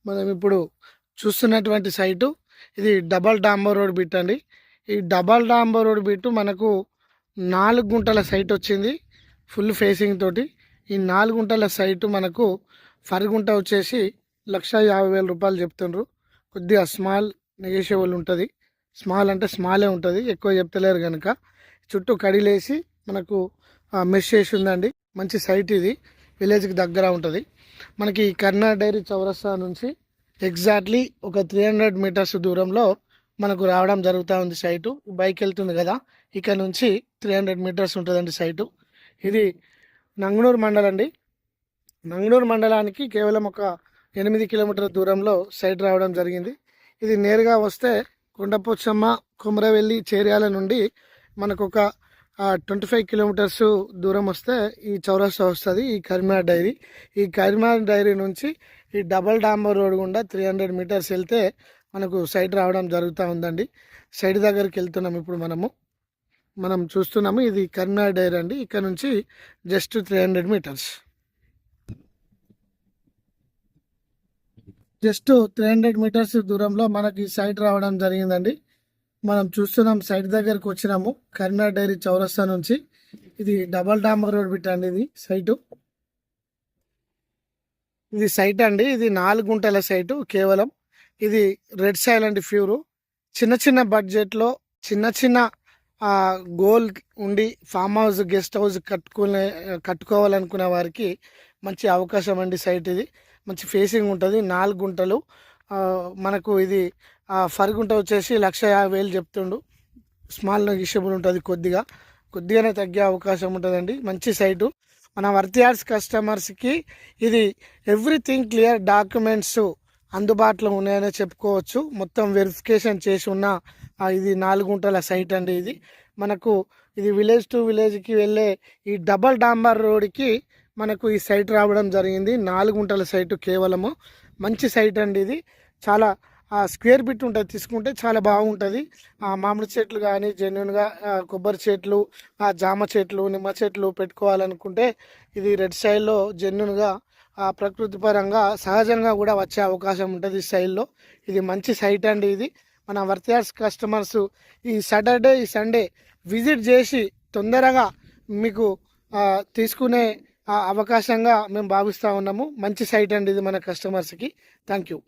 మనం ఇప్పుడు చూస్తున్నటువంటి సైటు ఇది డబల్ డాంబర్ రోడ్ బిట్ అండి. ఈ డబల్ డాంబర్ రోడ్ బిట్ మనకు 4 గుంటల సైట్ వచ్చింది ఫుల్ ఫేసింగ్ తోటి. ఈ 4 గుంటల సైటు మనకు ఫరుగుంట వచ్చేసి 1,50,000 రూపాయలు చెప్తుండ్రు. కొద్దిగా స్మాల్ నెగోషియబుల్ ఉంటుంది. స్మాల్ అంటే స్మాలే ఉంటుంది, ఎక్కువ చెప్తలేరు కనుక. చుట్టూ కడిలేసి మనకు మెష్ చేసి ఉందండి. మంచి సైట్ ఇది, విలేజ్కి దగ్గర ఉంటుంది. మనకి కర్నాడ్ డైరీ చౌరస్తా నుంచి ఎగ్జాక్ట్లీ ఒక 300 మీటర్స్ దూరంలో మనకు రావడం జరుగుతూ ఉంది సైటు. బైక్ వెళ్తుంది కదా, ఇక్కడ నుంచి 300 మీటర్స్ ఉంటుందండి సైటు. ఇది నంగనూరు మండలం అండి. నంగనూరు మండలానికి కేవలం ఒక 8 కిలోమీటర్ల దూరంలో సైట్ రావడం జరిగింది. ఇది నేరుగా వస్తే కొండపోచమ్మ, కుమరవెల్లి, చేర్యాల నుండి మనకు ఒక 25 కిలోమీటర్స్ దూరం వస్తే ఈ చౌరస్తా వస్తుంది, ఈ కరీంనగర్ డైరీ. ఈ కరీంనగర్ డైరీ నుంచి ఈ డబల్ డాంబర్ రోడ్ గుండా 300 మీటర్స్ వెళ్తే మనకు సైట్ రావడం జరుగుతూ ఉందండి. సైట్ దగ్గరికి వెళ్తున్నాం ఇప్పుడు మనం చూస్తున్నాము. ఇది కరీంనగర్ డైరీ అండి. ఇక్కడ నుంచి జస్ట్ 300 మీటర్స్, జస్ట్ 300 మీటర్స్ దూరంలో మనకి సైట్ రావడం జరిగిందండి. మనం చూస్తున్నాం, సైట్ దగ్గరకు వచ్చినాము. కరీంనగర్ డైరీ చౌరస్తా నుంచి ఇది డబల్ డాంబర్ రోడ్ బిట్ అండి. ఇది సైట్ అండి. ఇది 4 గుంటల సైటు కేవలం. ఇది రెడ్ సాయిల్ అండి, ప్యూరు. చిన్న బడ్జెట్లో చిన్న గోల్ ఉండి ఫామ్ హౌస్, గెస్ట్ హౌస్ కట్టుకోవాలనుకునే వారికి మంచి అవకాశం అండి సైట్ ఇది. మంచి ఫేసింగ్ ఉంటుంది, 4 గుంటలు. మనకు ఇది ఫరుగుంట వచ్చేసి 1,50,000 చెప్తుండు. స్మాల్ నెగిషియబుల్ ఉంటుంది, కొద్దిగానే తగ్గే అవకాశం ఉంటుందండి. మంచి సైటు. మన వర్తియార్స్ కస్టమర్స్కి ఇది ఎవ్రీథింగ్ క్లియర్, డాక్యుమెంట్స్ అందుబాటులో ఉన్నాయనే చెప్పుకోవచ్చు. మొత్తం వెరిఫికేషన్ చేసి ఉన్న ఇది 4 గుంటల సైట్ అండి. ఇది మనకు ఇది విలేజ్ టు విలేజ్కి వెళ్ళే ఈ డబల్ డాంబర్ రోడ్కి మనకు ఈ సైట్ రావడం జరిగింది. 4 గుంటల సైటు కేవలము. మంచి సైట్ అండి ఇది. చాలా స్క్వేర్ బిట్ ఉంటుంది, తీసుకుంటే చాలా బాగుంటుంది. మామిడి చెట్లు కానీ జెన్యున్గా కొబ్బరి చెట్లు, జామ చెట్లు, నిమ్మ చెట్లు పెట్టుకోవాలనుకుంటే ఇది రెడ్ సైడ్లో జెన్యున్గా ప్రకృతి పరంగా సహజంగా కూడా వచ్చే అవకాశం ఉంటుంది ఈ సైడ్లో. ఇది మంచి సైట్ అండి. ఇది మన వర్తియార్స్ కస్టమర్స్ ఈ సాటర్డే, ఈ సండే విజిట్ చేసి తొందరగా మీకు తీసుకునే అవకాశంగా మేము భావిస్తూ ఉన్నాము. మంచి సైట్ అండి ఇది మన కస్టమర్స్కి. Thank you.